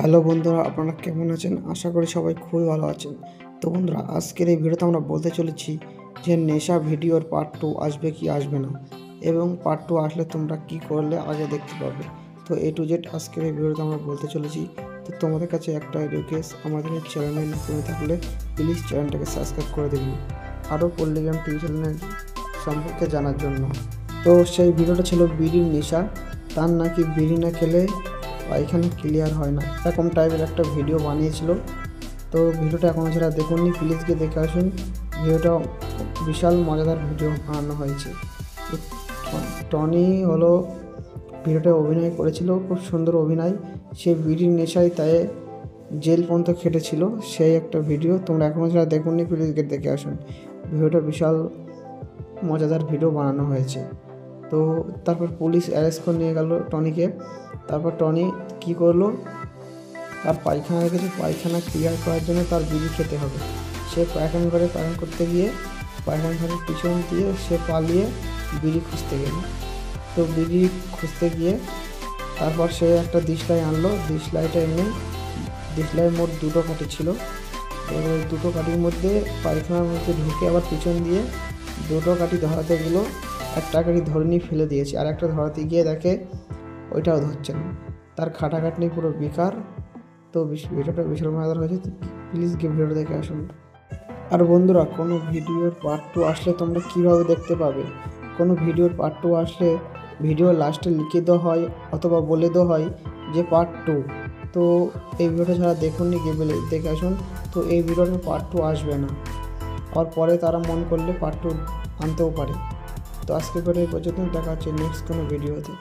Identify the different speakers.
Speaker 1: Hello বন্ধুরা, আপনারা কেমন আছেন? আশা করি সবাই খুবই ভালো আছেন। তো বন্ধুরা, আজকের এই ভিডিওতে আমরা বলতে চলেছি যে নেশা ভিডিওর পার্ট 2 আসবে কি আসবে না, এবং পার্ট 2 আসলে তোমরা কি করলে আগে দেখতে পাবে। তো A to Z আজকের এই ভিডিওতে আমরা বলতে চলেছি। তো তোমাদের কাছে একটা রিকোয়েস্ট, আমাদের এই চ্যানেলে নতুন থাকলে প্লিজ চ্যানেলটাকে সাবস্ক্রাইব করে দেবেন আরও পল্লিগ্রাম টিভি চ্যানেলের সম্পর্কে জানার জন্য। তো সেই ভিডিওটা ছিল বিড়ির নেশা, তার নাকি বিড়ি না খেলে পায়খানা ক্লিয়ার হয় না, এরকম টাইপের একটা ভিডিও বানিয়েছিল। তো ভিডিওটা এখনও যারা দেখুননি প্লিজ গিয়ে দেখে আসুন। ভিডিওটা বিশাল মজাদার ভিডিও বানানো হয়েছে। তো টনি হলো ভিডিওটা অভিনয় করেছিল, খুব সুন্দর অভিনয়। সে বিড়ির নেশায় তাই জেল পর্যন্ত খেটেছিল, সেই একটা ভিডিও। তোমরা এখনও যারা দেখুননি প্লিজ গিয়ে দেখে আসুন। ভিডিওটা বিশাল মজাদার ভিডিও বানানো হয়েছে। তো তারপর পুলিশ অ্যারেস্ট করে নিয়ে গেল টনিকে। তারপর টনি কী করলো, তার পায়খানা রেখেছে, পায়খানা ক্লিয়ার করার জন্য তার বিড়ি খেতে হবে। সে পায়খানা ঘরে পায়খানা করতে গিয়ে পায়খানা ঘরের পিছন দিয়ে সে পালিয়ে বিড়ি খুঁজতে গেল। তো বিড়ি খুঁজতে গিয়ে তারপর সে একটা দিশলাই আনলো। দিশলাইটা এনে দিশলাইয়ের মোট দুটো কাঠি ছিল। এবার দুটো কাঠির মধ্যে পায়খানার মধ্যে ঢুকে আবার পিছন দিয়ে দুটো কাঠি ধরাতে গেলো। একটা কাঠি ধরে নিয়ে ফেলে দিয়েছে, আর একটা ধরাতে গিয়ে দেখে ওইটাও ধরছে না। তার খাটাখাটনি পুরো বেকার। তো ভিডিওটা বিশাল মজাদার হয়েছে। প্লিজ গিয়ে ভিডিওটা দেখে আসুন। আর বন্ধুরা, কোনো ভিডিওর পার্ট 2 আসলে তোমরা কীভাবে দেখতে পাবে? কোনো ভিডিওর পার্ট 2 আসলে ভিডিও লাস্টে লিখে দেওয়া হয় অথবা বলে দেওয়া হয় যে পার্ট 2। তো এই ভিডিওটা যারা দেখুননি গিয়ে দেখে আসুন। তো এই ভিডিওটার পার্ট 2 আসবে না, আর পরে তারা মন করলে পার্ট 2 আনতেও পারে। তো আজকে করে এই পর্যন্ত, দেখা হচ্ছে নেক্সট কোনো ভিডিওতে।